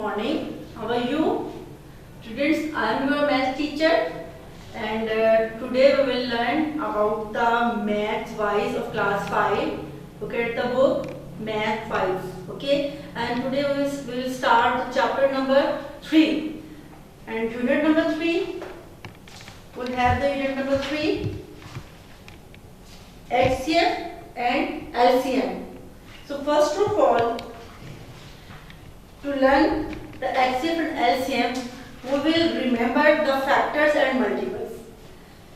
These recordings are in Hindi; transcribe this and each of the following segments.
Morning, how are you? Students, I am your math teacher and today we will learn about the math wise of class 5. Look at the book Math 5, okay? And today we will start chapter number 3 and unit number 3. We'll have the unit number 3 HCF and LCM. So first of all, to learn the HCF and LCM, we will remember the factors and multiples.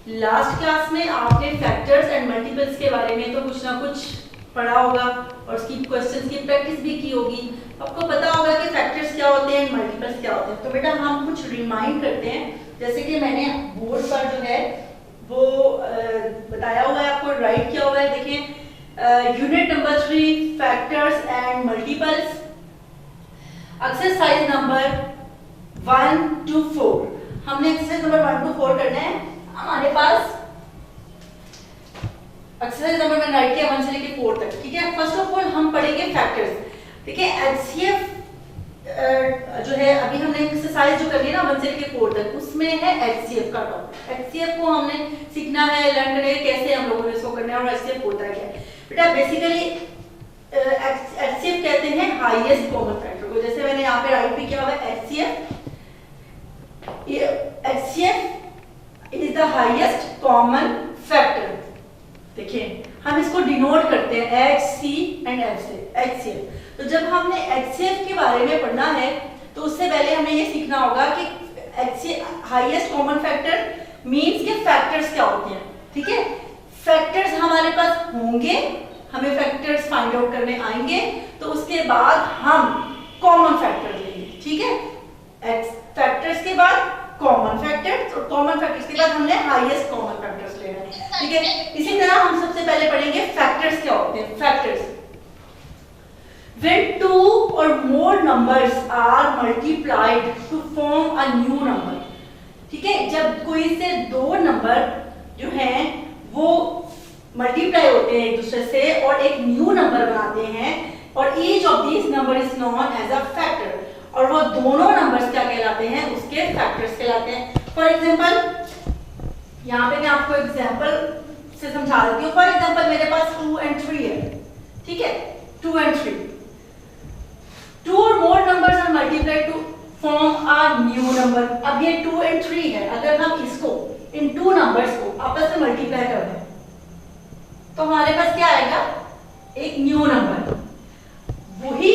Last class में आपने फैक्टर्स एंड मल्टीपल्स के बारे में तो कुछ ना कुछ पढ़ा होगा और उसकी क्वेश्चंस की प्रैक्टिस भी की होगी। आपको पता होगा कि फैक्टर्स क्या होते हैं, मल्टीपल्स क्या होते हैं। तो बेटा हम कुछ रिमाइंड करते हैं, जैसे कि मैंने बोर्ड पर जो है वो बताया हुआ है, आपको राइट किया हुआ है। देखिए unit number 3 factors and multiples, exercise number 1 to 4। हमने एक्सरसाइज नंबर 1 to 4 करना है। हमारे पास एक्सरसाइज नंबर मैंने राइट किया 1 से लेकर 4 तक, ठीक है। फर्स्ट ऑफ ऑल हम पढ़ेंगे फैक्टर्स। देखिए एचसीएफ जो है अभी हमने एक्सरसाइज जो करनी है ना 1 से लेकर 4 तक, उसमें है एचसीएफ का टॉपिक। एचसीएफ को हमने सीखना है, लर्न करेंगे कैसे हम लोगों ने इसको करना है और एचसीएफ होता है क्या है। बेटा बेसिकली एचसीएफ कहते हैं हाईएस्ट कॉमन फैक्टर को, जैसे मैंने यहाँ पे राइट भी किया हुआ है HCF. HCF is the highest common factor. देखिए हम इसको डिनोट करते हैं एच सी एंड एफ से, एचसीएफ। तो जब हमने एचसीएफ के बारे में पढ़ना है तो उससे पहले हमें ये सीखना होगा कि HCF highest common factor means के फैक्टर्स क्या होते हैं, ठीक है। फैक्टर्स हमारे पास होंगे, हमें फैक्टर्स फाइंड आउट करने आएंगे, तो उसके बाद हम कॉमन फैक्टर लेंगे, ठीक है। फैक्टर्स के बाद कॉमन फैक्टर्स और कॉमन फैक्टर्स के बाद हमने हाईएस्ट कॉमन फैक्टर्स लेना है, ठीक है। इसी तरह हम सबसे पहले पढ़ेंगे फैक्टर्स क्या होते हैं। Factors when two or more numbers are multiplied to form a new number, ठीक है। जब कोई से दो नंबर जो हैं वो मल्टीप्लाई होते हैं एक दूसरे से और एक न्यू नंबर बनाते हैं, और each of these number is known as a factor, और वो दोनों नंबर्स क्या कहलाते हैं, उसके फैक्टर्स कहलाते हैं। फॉर एग्जांपल यहाँ पे मैं आपको एग्जांपल से समझा देती हूँ। फॉर एग्जांपल मेरे पास 2 and 3 है, ठीक है। 2 and 3, 2 or more numbers are multiplied to form a new number। अब ये 2 and 3 है, अगर हम इसको इन 2 नंबर्स को आपस में मल्टीप्लाई कर दें तो हमारे पास क्या आएगा, एक न्यू नंबर। वही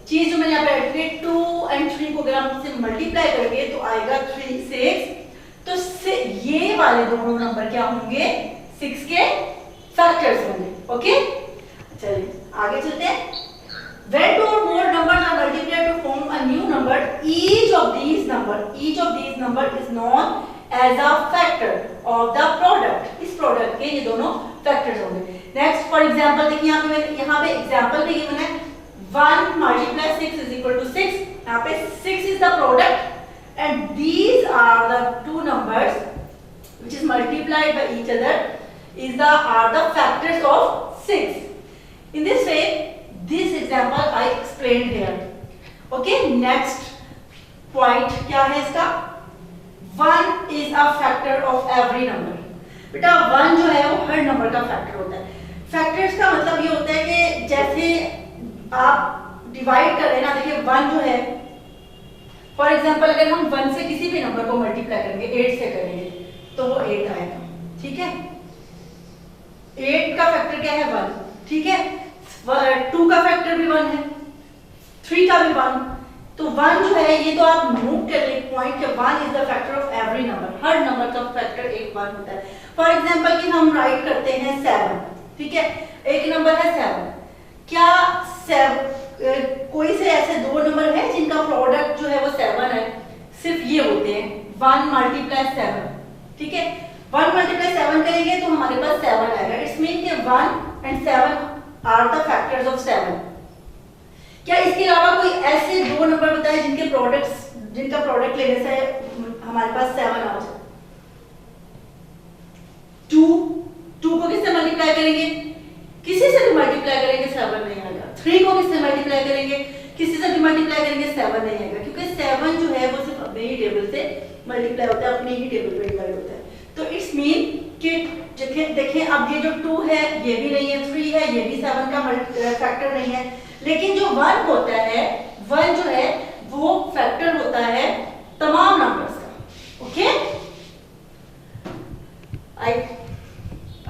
चीज जो मैंने यहाँ पे ऐड की 2 and 3 को अगर हम इससे मल्टीप्लाई करेंगे तो आएगा 3 6। तो ये वाले दोनों नंबर क्या होंगे, 6 के फैक्टर्स होंगे, ओके। चलिए आगे चलते हैं। When two or more numbers are multiplied to form a new number, each of these number is known as a factor of the product। इस प्रोडक्ट के ये दोनों फैक्टर्स होंगे। नेक्स्ट फॉर एग्जांपल देखिए यहाँ पे एग्जांपल भी गिवन है 1 multiply 6 is equal to 6। यहाँ पे 6 is the product and these are the two numbers which is multiplied by each other are the factors of 6। In this way this example I explained here, okay। Next point क्या है इसका, 1 is a factor of every number। बेटा 1 जो है वो हर नंबर का फैक्टर होता है। फैक्टर्स का मतलब ये होता है कि जैसे आप डिवाइड कर रहे हैं ना, देखिए 1 जो है फॉर एग्जांपल अगर हम 1 से किसी भी नंबर को मल्टीप्लाई करेंगे, 8 से करेंगे तो वो 8 आएगा, ठीक है। 8 का फैक्टर क्या है, 1, ठीक है। 2 का फैक्टर भी 1 है, 3 का भी 1। तो 1 जो है ये तो आप नोट कर ले पॉइंट के 1 is the factor of every number. Her number का फैक्टर एक 1 होता है। फॉर एग्जांपल कि हम राइट करते हैं 7, ठीक है। एक नंबर है 7। क्या कोई से ऐसे दो नंबर है जिनका प्रोडक्ट जो है वो 7 है, सिर्फ ये होते हैं 1 multiply 7, ठीक है। 1 multiply 7 करेंगे तो हमारे पास 7 आएगा। इट्स मीन कि 1 and 7 are the factors of 7। क्या इसके अलावा कोई ऐसे दो नंबर बताए जिनका प्रोडक्ट लेने से हमारे पास 7 आ जाए। 2 को किससे मल्टीप्लाई करेंगे, किसी से भी मल्टीप्लाई करेंगे 7 नहीं आएगा। 3 को किससे मल्टीप्लाई करेंगे, किसी से भी मल्टीप्लाई करेंगे 7 नहीं आएगा, क्योंकि 7 जो है वो सिर्फ अपने ही टेबल से मल्टीप्लाई होता है, अपने ही टेबल पे डिवाइड होता है। तो इट्स मीन कि देखिए अब ये जो 2 है ये भी नहीं है, 3 है ये भी 7 का फैक्टर नहीं है, लेकिन जो 1 होता है, 1 जो है वो फैक्टर होता है तमाम नंबर्स का। Okay, I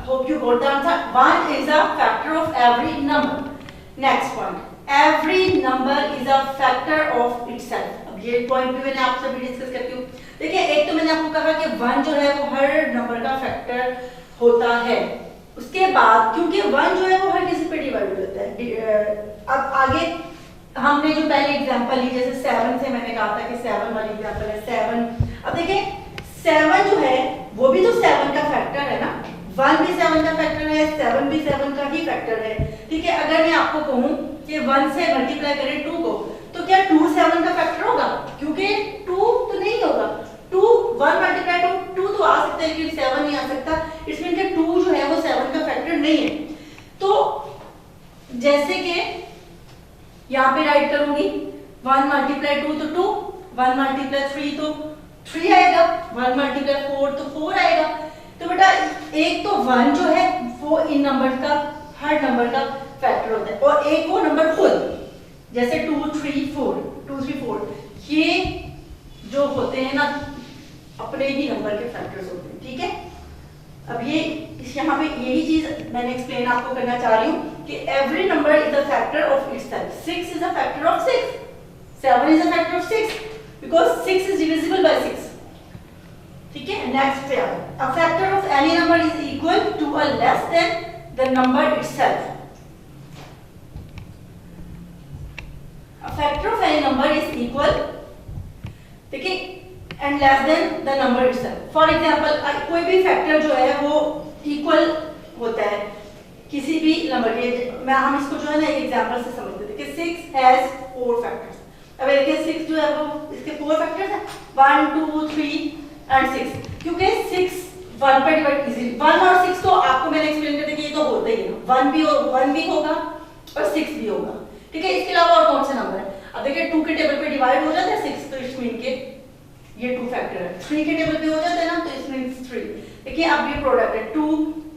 hope you got the answer. 1 is a factor of every number. Next point, every number is a factor of itself. अब ये पॉइंट भी मैंने आपसे भी डिस्कस करती हूँ। देखिए एक तो मैंने आपको कहा कि 1 जो है वो हर नंबर का फैक्टर होता है, उसके बाद क्योंकि 1 जो है वो हर किसी पे डिवाइड होता है। अब आगे हमने जो पहले एग्जांपल ली, जैसे 7 से मैंने कहा था कि 7 वाली एग्जांपल है 7। अब देखिए 7 जो है वो भी तो 7 का फैक्टर है ना, 1 भी 7 का फैक्टर है, 7 भी 7 का ही फैक्टर है। ठीक है, अगर मैं आपको कहूं कि 1 से मल्टीप्लाई करें 2 को, तो क्या 2 7 का फैक्टर होगा? क्योंकि 2 तो नहीं होगा, 2 1 मल्टीप्लाई 2 तो आ सकता है लेकिन 7 नहीं आ सकता। इट्स मीन कि 2 जो है वो 7 का फैक्टर नहीं है। तो जैसे कि यहाँ पे राइट करूंगी 1 मल्टीप्लाई 2 तो 2, 1 मल्टीप्लाई 3 तो 3 आएगा, 1 मल्टीप्लाई 4 तो 4 आएगा। तो बेटा एक तो 1 जो है वो इन नंबर का हर नंबर का फैक्टर होता है, और एक वो नंबर खुद, जैसे 2 3 4 ये जो होते हैं ना अपने ही नंबर के फैक्टर्स होते हैं। ठीक है, अब ये यहाँ पे यही चीज मैंने एक्सप्लेन आपको करना चाह रही हूँ कि every number is a factor of itself. 6 is a factor of 6, 7 is a factor of 6 because 6 is divisible by 6। ठीक है, नेक्स्ट पे आते हैं। A factor of any number is equal to a less than the number itself. A factor of any number is equal, देखिए, and less than the number itself. For example, कोई भी फैक्टर जो है वो इक्वल होता है किसी भी नंबर के। हम इसको जो है ना एक एग्जांपल से समझते थे कि 6 has 4 factors। अब देखिए 6 जो है वो इसके 4 फैक्टर्स हैं, 1 2 3 एंड 6, क्योंकि 6 1 पर डिवाइड इजीली, 1 और 6 तो आपको मैंने एक्सप्लेन कर दिया कि ये तो होता ही है, 1 भी होगा और 6 भी होगा। ठीक है, इसके अलावा और कौन से नंबर है? अब देखिए 2 के टेबल पे डिवाइड हो जाता है 6, तो इट्स मीन के ये 2 फैक्टर है। 3 के टेबल पे हो जाता है ना, तो इट्स मीन 3। देखिए अब ये प्रोडक्ट है 2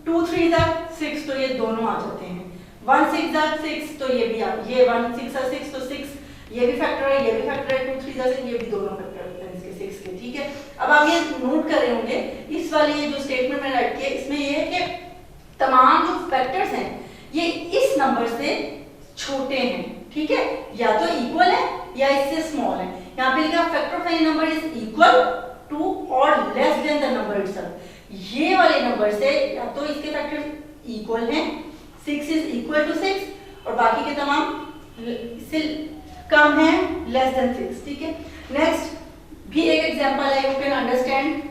2 3 जा 6, तो ये दोनों आ जाते हैं। 1 6 जा 6, तो ये भी ये 1 6 जा 6, तो 6 ये भी फैक्टर है, ये भी फैक्टर है, 2 3 जा 6, ये भी दोनों फैक्टर है इसके 6 के। ठीक है, अब आप ये नोट कर रहे होंगे इस वाली ये जो स्टेटमेंट मैंने राइट किया, इसमें ये है कि तमाम जो फैक्टर्स हैं ये इस नंबर से छोटे हैं। ठीक है, या तो इक्वल है या इससे स्मॉल है। यहाँ पे लिखा factor of any number is equal to और less than the number itself. ये वाले नंबर से या तो इसके फैक्टर इक्वल हैं, 6 इज इक्वल टू 6, और बाकी के तमाम इससे कम है, लेस देन 6। ठीक है, नेक्स्ट भी एक एग्जांपल है, you can understand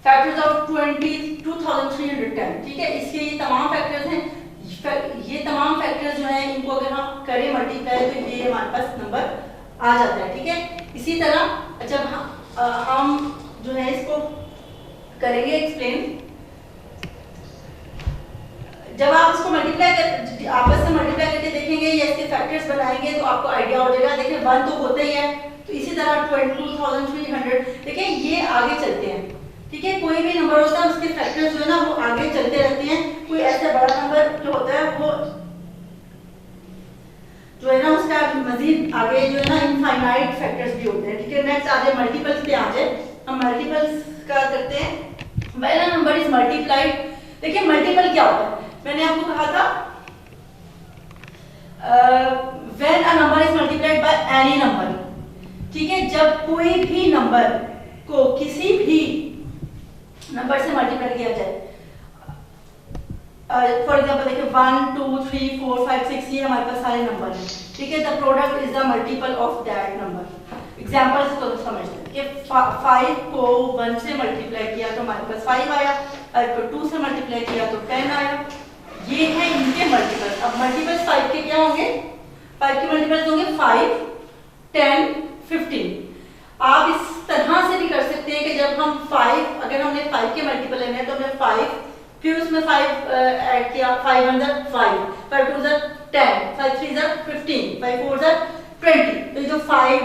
factors of 2310। ठीक है, इसके ये तमाम फैक्टर्स हैं, ये तमाम फैक्टर्स जो हैं इनको अगर हम करें मल्टीप्लाई तो ये हमारे पास नंबर आ जाता है। ठीक है, इसी तरह जब हम जो है इसको करेंगे एक्सप्लेन, जब आप इसको मल्टीप्लाई कर आपस में मल्टीप्लाई करके देखेंगे या इसके फैक्टर्स बनाएंगे तो आपको आइडिया हो जाएगा। देखिए 1 तो होता ही है, तो इसी तरह 2300 देखिए ये आगे चलते हैं। ठीक है, कोई भी नंबर होता है उसके फैक्टर्स जो है ना वो आगे चलते रहते हैं। कोई ऐसा बड़ा नंबर जो होता है वो जो है ना उसका मजीद आगे जो है ना इनफाइनाइट फैक्टर्स भी होते हैं। ठीक है, नेक्स्ट आगे मल्टीपल्स पे आ जाए, हम मल्टीपल्स का करते हैं। पहला नंबर इज मल्टीप्लाइड। देखिए मल्टीपल क्या होता है, मैंने आपको कहा था when a number is multiplied by any number. ठीक है, जब कोई भी नंबर को किसी भी नंबर से मल्टीप्लाई किया जाए, फॉर एग्जांपल देखिए 1 2 3 4 5 6 ये हमारे पास सारे नंबर हैं। ठीक है, the product is the multiple of that number. Example से तो समझते हैं कि 5 को 1 से मल्टीप्लाई किया तो हमारे पास 5 आया, 5 को 2 से मल्टीप्लाई किया तो 10 आया। ये है इनके मल्टीपल। अब मल्टीपल्स 5 के क्या होंगे, 5 के मल्टीपल्स होंगे 5 10 15। आप इस तरह से भी कर सकते हैं कि जब हम 5 अगर हमने 5 के मल्टीपल लेने हैं तो हमने 5 फिर उसमें 5 ऐड किया, 5 1 5 5 2 10, 5 3 are 15, 5 4 are 20. तो ये जो 5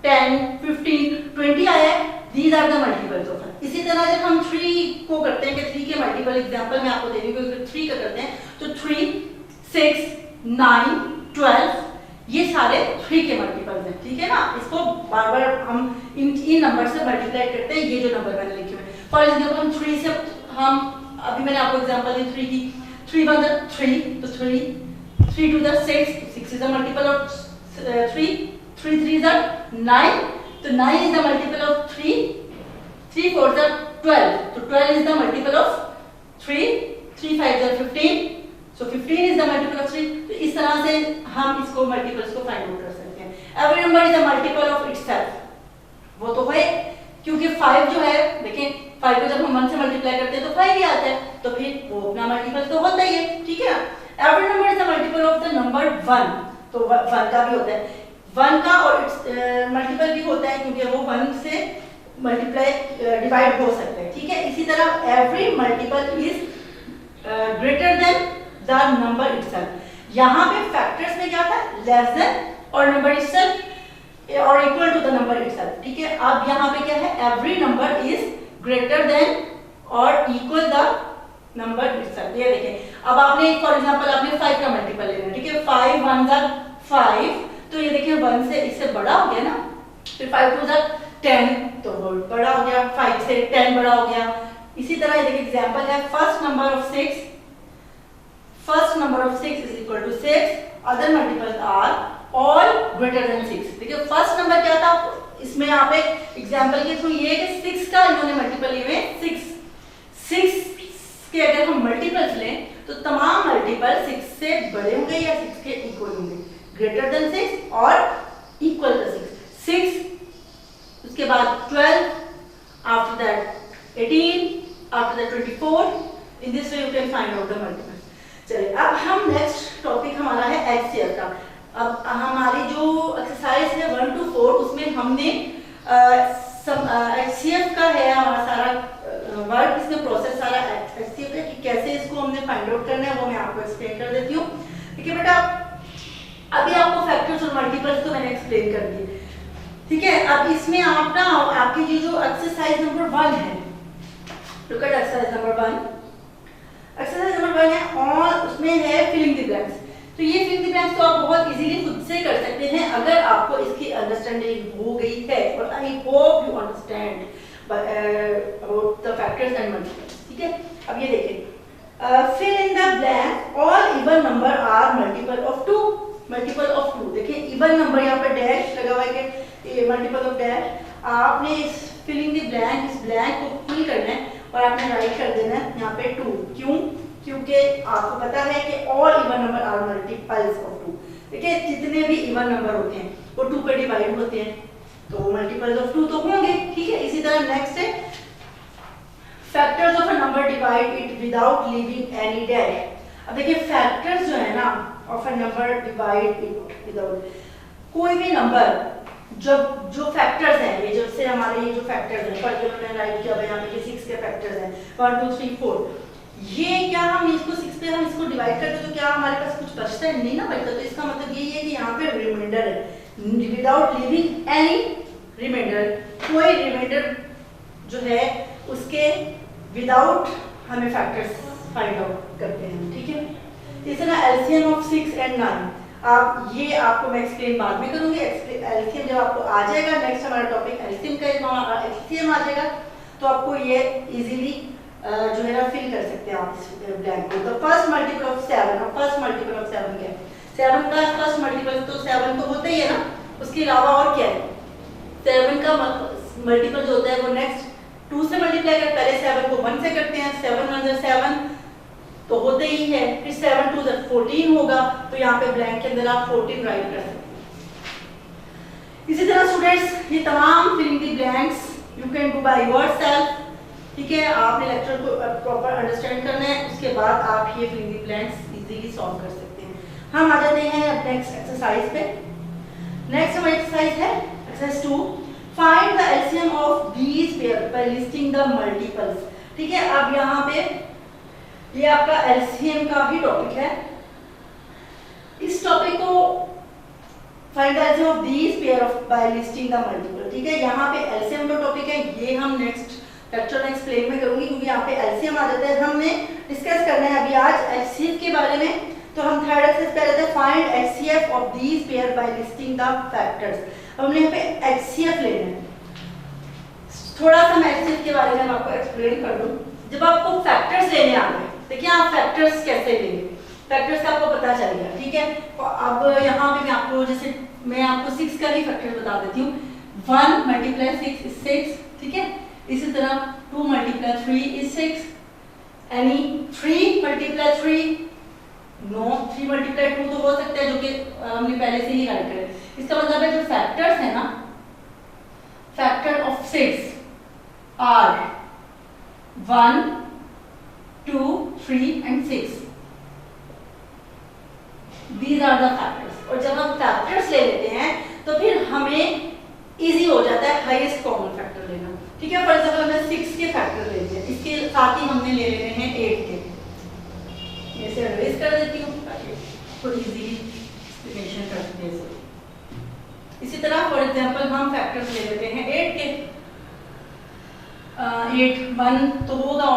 10 15 20 आया है, these are the multiples of 1. इसी तरह जब हम 3 को करते हैं कि 3 के मल्टीपल एग्जांपल मैं आपको दे रही हूँ कि 3 का करते हैं तो 3 6 9 12 ये सारे 3 के मल्टीपल्स हैं, ठीक है ना। इसको बार बार हम इन नंबर से मल्टीप्लाई करते हैं, ये जो नंबर मैंने लिखे हुए हैं। फॉर एग्जांपल हम 3 से हम अभी मैंने आपको एग्जांपल दी 3 की, 3 1 3 तो 3 2 6, 6 is a multiple of 3 3 3 9, तो 9 is the multiple of 3 3 4 12, तो 12 is the multiple of 3 3 5 15, so 15 is the multiple of 3. तो इस तरह से हम इसको मल्टीपल्स को फाइंड आउट कर सकते हैं। Every number is a multiple of itself, वो तो है क्योंकि 5 जो है देखें 5 को जब हम 1 से मल्टीप्लाई करते हैं तो 5 ही आता है, तो फिर वो अपना मल्टीपल तो होता ही है, ठीक है ना। Every number is a multiple of the number 1, तो 1 का भी होता है, 1 का और मल्टीपल भी होता है क्योंकि वो 1 से मल्टीप्लाई डिवाइड हो सकता है, ठीक है। इसी तरह every multiple is greater than the number itself. यहाँ पे फैक्टर्स में क्या था, लेस देन और नंबर इटसेल्फ और equal to the number itself, ठीक है। अब यहाँ पे क्या है, every number is greater than और इक्वल द नंबर इटसेल्फ। ये देखें, अब आपने फॉर एग्जांपल आपने 5 का मल्टीपल लेना है, ठीक है। 5 1 5, तो ये देखिए 1 से इससे बड़ा हो गया ना, फिर 5 2 10, तो वो बड़ा हो गया, 5 से 10 बड़ा हो गया। इसी तरह ये देखिए एग्जांपल है first number of 6 is equal to 6, other multiples are all greater than 6। देखिए फर्स्ट नंबर क्या था, इसमें आप एक एग्जांपल के थ्रू ये कि 6 का इन्होंने मल्टीपल लिए हुए 6 के अगर हम मल्टीपल्स लें तो तमाम मल्टीपल 6 से बड़े होंगे या 6 के इक्वल होंगे, ग्रेटर देन 6 और इक्वल टू 6, उसके बाद 12, after that 18, after that 24। In this way you can find out the multiple. चलिए अब हम नेक्स्ट टॉपिक हमारा है एचसीएफ का। अब हमारी जो एक्सरसाइज है 1 to 4 उसमें हमने एचसीएफ का है हमारा सारा वर्क, इसमें प्रोसेस सारा एचसीएफ है कि कैसे इसको हमने फाइंड आउट करना है वो मैं आपको एक्सप्लेन कर देती हूँ, ठीक है बेटा। अभी आपको फैक्टर्स और मल्टीपल्स तो मैंने एक्सप्लेन कर दिए, ठीक है। अब इसमें आप ना आपकी ये जो एक्सरसाइज नंबर 1 है, look at exercise number 1। Exercise number 1 है और उसमें है फिलिंग द ब्लैंक्स। तो ये फिलिंग द ब्लैंक्स तो आप बहुत इजीली खुद से कर सकते हैं अगर आपको इसकी अंडरस्टैंडिंग हो गई है, और I hope you understand about the factors and multiples, ठीक है। अब ये देखिए fill in the blank, all even number are multiple of 2, multiple of 2। देखिए इवन नंबर यहाँ पे डैश लगा हुआ है कि मल्टीपल ऑफ डैश। आपने इस फिलिंग द ब्लैंक, इस ब्लैंक को फिल करना है और आपने राइट कर देना है यहाँ पे 2। क्यों? क्योंकि आपको पता है कि all even number are multiples of 2। देखिए जितने भी इवन नंबर होते हैं वो 2 पे डिवाइड होते हैं, तो मल्टीपल्स ऑफ 2 तो होंगे, ठीक है। इसी तरह नेक्स्ट है factors of a number divide it without leaving any dash. अब देखिए फैक्टर्स जो है ना of a number divide it without, कोई भी नंबर जब जो फैक्टर्स हैं, ये जब से हमारे ये जो फैक्टर्स हैं, फॉर एग्जांपल मैंने राइट किया है यहाँ पे 6 के फैक्टर्स हैं 1 2 3 4, ये क्या हम इसको 6 पे हम इसको डिवाइड करते तो क्या हमारे पास कुछ बचता है? नहीं ना बचता। तो इसका मतलब यही है कि यहाँ पे रिमाइंडर है, विदाउट लिविंग एनी रिमाइंडर, कोई रिमाइंडर जो है उसके विदाउट हमें फैक्टर्स फाइंड आउट करते हैं, ठीक है। इस तरह एलसीएम ऑफ 6 and 9, आप ये आपको मैं एक्सप्लेन बाद में करूंगी। एलसीएम जब आपको आ जाएगा, नेक्स्ट हमारा टॉपिक एलसीएम का एलसीएम आ जाएगा तो आपको ये इजीली जो है ना फिल कर सकते हैं आप इस ब्लैंक को। तो first multiple of 7, first multiple of 7 क्या है? 7 का फर्स्ट मल्टीपल तो 7 तो होता ही है ना, उसके अलावा और क्या है? 7 का मल्टीपल जो होता है वो नेक्स्ट 2 से मल्टीप्लाई कर, पहले 7 को 1 से करते हैं, 7 1 7 तो होते ही है, फिर 7 2 14 होगा, तो यहाँ पे ब्लैंक के अंदर आप 14 राइट कर सकते हैं। इसी तरह स्टूडेंट्स ये तमाम filling the blanks you can do by yourself, ठीक है। आपने लेक्चर को प्रॉपर अंडरस्टैंड करना है, उसके बाद आप ये filling the blanks easily solve कर सकते हैं। हम आ जाते हैं अब नेक्स्ट एक्सरसाइज पे। नेक्स्ट हमारी एक्सरसाइज है exercise 2, find the LCM of these pair by listing the multiples, ठीक है। अब यहाँ पे ये आपका एलसीएम का भी टॉपिक है। इस टॉपिक को find the LCM of these pair of by listing the multiple. ठीक है, यहाँ पे एलसीएम का टॉपिक है, ये हम नेक्स्ट लेक्चर में एक्सप्लेन में करूंगी, क्योंकि यहाँ पे एलसीएम आ जाता है। हमने डिस्कस करना है अभी आज एचसीएफ के बारे में। तो हम थर्ड एक्सरसाइज पे रहते हैं, find HCF of these pair by listing the factors. अब हमने यहाँ पे एचसीएफ लेना है। थोड़ा सा मैं एचसीएफ के बारे में आपको एक्सप्लेन कर दूं। जब आपको फैक्टर्स लेने आ गए, देखिए आप फैक्टर्स कैसे लेंगे, फैक्टर्स का आपको पता चल गया। ठीक है, अब यहाँ पे मैं आपको जैसे मैं आपको 6 का ही फैक्टर बता देती हूँ। 1 × 6 is 6। ठीक है, इसी तरह 2 × 3 is 6। एनी 3 × 3 नो, 3 × 2 तो हो सकता है, जो कि हमने पहले से ही राइट करे। इसका मतलब है जो फैक्टर्स है ना, factor of 6 are 1, 2, 3 and 6। These are the factors। और जब हम फैक्टर्स ले लेते हैं तो फिर हमें इजी हो जाता है हाईएस्ट कॉमन फैक्टर लेना। ठीक है, फॉर एग्जांपल हमने 6 के फैक्टर ले लिए, इसके साथ ही हमने ले लेने हैं 8 के। ऐसे एडवाइस कर देती हूँ ताकि थोड़ी इजीली एक्सप्लेनेशन कर सकें। इसी तरह फॉर एग्जांपल हम फैक्टर्स ले लेते हैं 8 के। 8 1 तो होगा,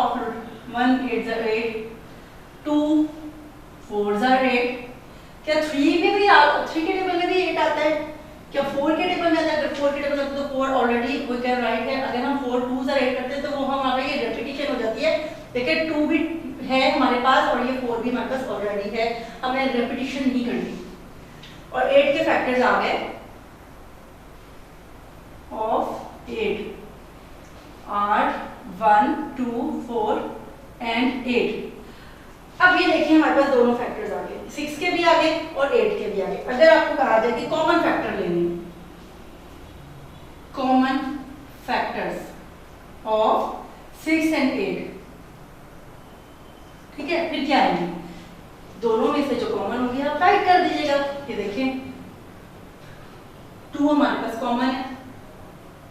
1 8 * 8, 2 4 * 8। क्या 3 में भी 3 के टेबल में भी 8 आता है? क्या 4 के टेबल में आता है? अगर 4 के टेबल में तो 4 ऑलरेडी वी कैन राइट है। अगर हम 4 2 * 8 करते हैं तो वो हमारा ये रेपिटेशन हो जाती है। देखिए 2 भी है हमारे पास और ये 4 भी हमारे पास ऑलरेडी है, हमने रेपिटेशन नहीं करनी। और 8 के फैक्टर्स आ गए ऑफ 8 8 1 2 4 and 8। अब ये देखिए हमारे पास दोनों फैक्टर्स आ गए, 6 के भी आ गए और 8 के भी आ गए। अगर आपको कहा जाए कि कॉमन फैक्टर लेने, कॉमन फैक्टर्स ऑफ 6 and 8, ठीक है, फिर क्या है, दोनों में से जो कॉमन होगी आप राइट कर दीजिएगा। ये देखिए 2 हमारे पास कॉमन है,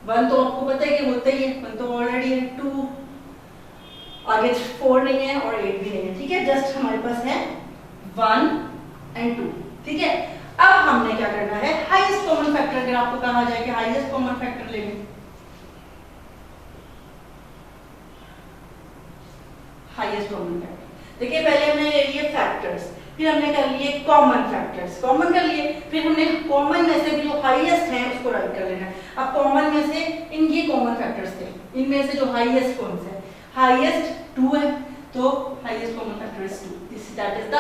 1 तो आपको पता है कि होता ही है, 1 तो ऑलरेडी है, 2 आगे 4 नहीं है और 8 भी नहीं है। ठीक है, जस्ट हमारे पास है 1 and 2। ठीक है, अब हमने क्या करना है, हाईएस्ट कॉमन फैक्टर। अगर आपको कहा जाए कि हाईएस्ट कॉमन फैक्टर ले लें, हाईएस्ट कॉमन फैक्टर, देखिए पहले हमने ले लिए फैक्टर्स, फिर हमने कर लिए कॉमन फैक्टर्स, कॉमन कर लिए, फिर हमने कॉमन में से जो हाईएस्ट है उसको राइट कर लेना है। अब कॉमन में से इन ये कॉमन फैक्टर्स थे, इनमें से जो हाईएस्ट कौन सा है, हाईएस्ट 2 है, तो highest common factor is 2। This that is the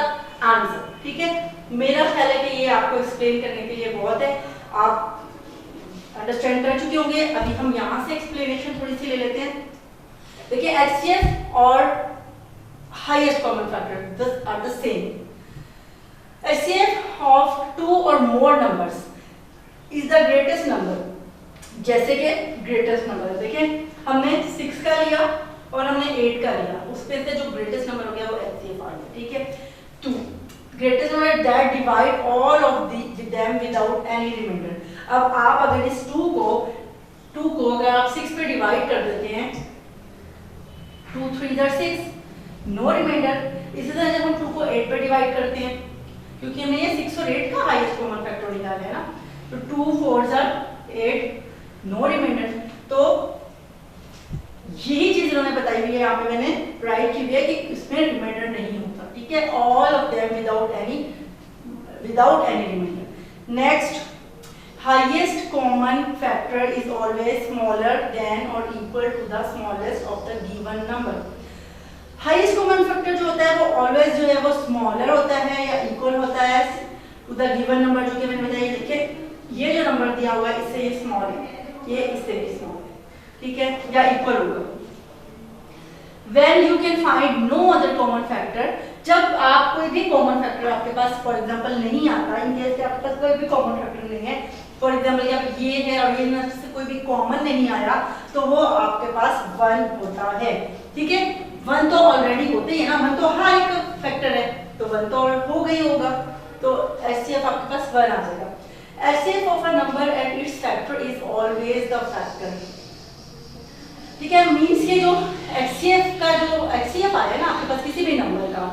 answer. ठीक है, मेरा ख्याल है कि ये आपको एक्सप्लेन करने के लिए बहुत है, आप अंडरस्टैंड कर चुके होंगे। अभी हम यहाँ से एक्सप्लेनेशन थोड़ी सी ले लेते हैं। देखिए एचसीएफ और highest common factor are the same. HCF of 2 or more numbers is the greatest number. जैसे कि ग्रेटेस्ट नंबर, देखिए हमने 6 का लिया और हमने 8 का लिया, उसमें से जो ग्रेटेस्ट नंबर हो गया वो एचसीएफ आ गया। ठीक है, 2 greatest number that divide all of them without any remainder. अब आप अगर इस 2 को अगर आप 6 पे डिवाइड कर देते हैं, 2 3 * 6, नो रिमाइंडर। इसी तरह जब हम 2 को 8 पे डिवाइड करते हैं, क्योंकि हमने ये 6 और 8 का हाईएस्ट कॉमन फैक्टर निकाला है ना, तो 2 4 * 8, नो रिमाइंडर। तो यही चीज उन्होंने बताई हुई है, यहाँ पे मैंने राइट की हुई है कि इसमें रिमाइंडर नहीं होता। ठीक है, all of them without any reminder. Next, highest common factor is always smaller than और equal to the smallest of the given number. Highest common factor जो होता है वो ऑलवेज जो है वो स्मॉलर होता है या इक्वल होता है टू द गिवन नंबर, जो कि मैंने बताया। देखिए ये जो नंबर दिया हुआ है इससे ये स्मॉल है, ये इससे भी स्मॉल है। ठीक है, या इक्वल होगा। When you can find no other common factor, जब आप कोई भी कॉमन फैक्टर आपके पास फॉर एग्जांपल नहीं आता, इन केस आपके पास कोई भी कॉमन फैक्टर नहीं है, फॉर एग्जांपल आप ये है और ये में से कोई भी कॉमन नहीं आया, तो वो आपके पास 1 होता है। ठीक है, 1 तो ऑलरेडी होते ही है ना, 1 तो हर एक फैक्टर है, तो 1 तो हो गई होगा, तो एचसीएफ आपके पास 1 आ जाएगा। HCF of a number and it's factor is always the factor. ठीक है, मींस ये जो एचसीएफ का जो एचसीएफ आया ना आपके पास किसी भी नंबर का,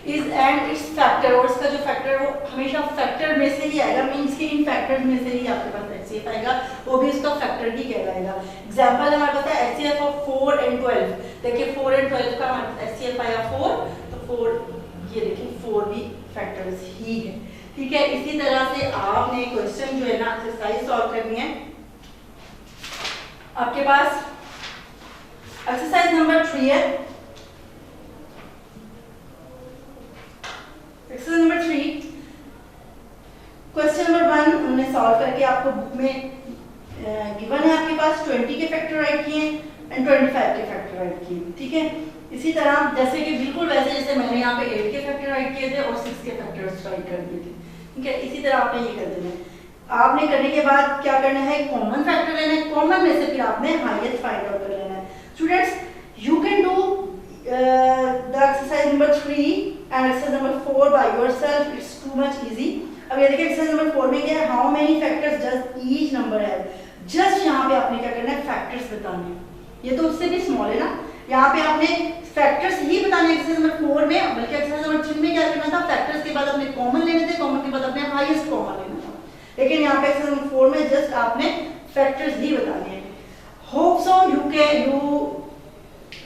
इज एंड इट्स फैक्टर, और इसका जो फैक्टर वो हमेशा फैक्टर में से ही आएगा, मीन्स कि इन फैक्टर्स में से ही आपके पास HCF आएगा, वो भी इसका फैक्टर ही कहलाएगा। एग्जांपल हमारे पास है HCF ऑफ 4 and 12। देखिए 4 and 12 का हमारे HCF आया 4, तो 4 ये देखिए 4 भी फैक्टर्स ही है, ठीक है। इसी तरह से आपने क्वेश्चन जो है ना एक्सरसाइज सॉल्व करनी है। आपके पास एक्सरसाइज नंबर 3 है। एक्सरसाइज नंबर 3 क्वेश्चन नंबर 1 हमने सॉल्व करके आपको बुक में गिवन है, आपके पास 20 के फैक्टर राइट किए एंड 25 के फैक्टर राइट किए, ठीक है। इसी तरह जैसे कि बिल्कुल वैसे जैसे मैंने यहाँ पे 8 के फैक्टर राइट किए थे और 6 के फैक्टर्स राइट कर दिए थे, ठीक है। इसी तरह आपने ये कर देना है। आपने करने के बाद क्या करना है, कॉमन फैक्टर लेना है, कॉमन में से फिर आपने हाईएस्ट फाइंड आउट कर लेना है। Students you can do the exercise number 3 and exercise number 4 by yourself, it's too much easy. अब ये देखिए एक्सरसाइज नंबर 4 में क्या है, how many factors does each number have. Just यहाँ पे आपने क्या करना है, फैक्टर्स बताने हैं। ये तो उससे भी स्मॉल है ना, यहाँ पे आपने फैक्टर्स ही बताने हैं एक्सरसाइज नंबर 4 में, बल्कि एक्सरसाइज नंबर 3 में क्या करना था, फैक्टर्स के बाद अपने कॉमन लेने थे, कॉमन के बाद अपने हाईएस्ट कॉमन लेना था। लेकिन यहाँ पे एक्सरसाइज नंबर 4 में जस्ट आपने फैक्टर्स ही बताने हैं। Hope so you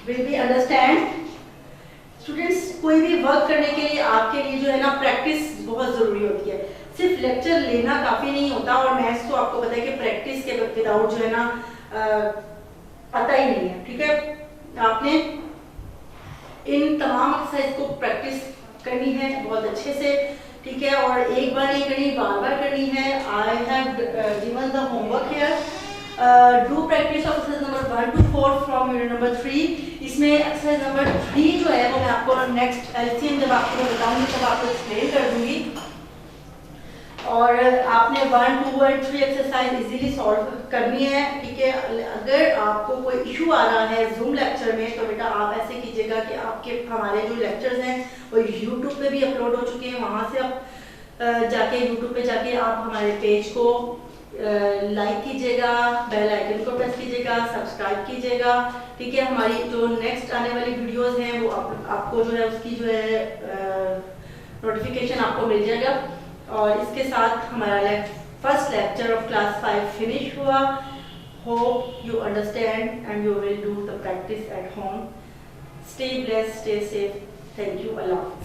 will be understand. Students कोई भी वर्क करने के लिए आपके लिए जो है ना प्रैक्टिस बहुत जरूरी होती है। सिर्फ लेक्चर लेना काफी नहीं होता, और मैथ्स तो आपको पता है कि प्रैक्टिस के विदाउट जो है ना पता ही नहीं है, ठीक है। आपने इन तमाम एक्सरसाइज को प्रैक्टिस करनी है बहुत अच्छे से, ठीक है। और एक बार नहीं करनी, बार बार करनी है। I have given the homework here, do practice of exercise number 1 to 4 from unit number 3। इसमें एक्सरसाइज नंबर 3 जो है वो मैं आपको नेक्स्ट एलसीएम जब आपको बताऊंगी तब आपको एक्सप्लेन कर दूंगी, और आपने 1, 2 और 3 एक्सरसाइज इजीली सॉल्व करनी है, ठीक है। अगर आपको कोई इशू आ रहा है जूम लेक्चर में तो बेटा आप ऐसे कीजिएगा कि आपके हमारे जो लेक्चर्स हैं वो यूट्यूब पे भी अपलोड हो चुके हैं, वहाँ से आप जाके यूट्यूब पे जाके आप हमारे पेज को लाइक कीजिएगा, बेल आइकन को प्रेस कीजिएगा, सब्सक्राइब कीजिएगा, ठीक है। हमारी जो नेक्स्ट आने वाली वीडियोस हैं वो आपको जो है उसकी जो है नोटिफिकेशन आपको मिल जाएगा। और इसके साथ हमारा first lecture of class 5 finish हुआ। Hope you understand and you will do the practice at home. Stay blessed, stay safe. Thank you. Allah.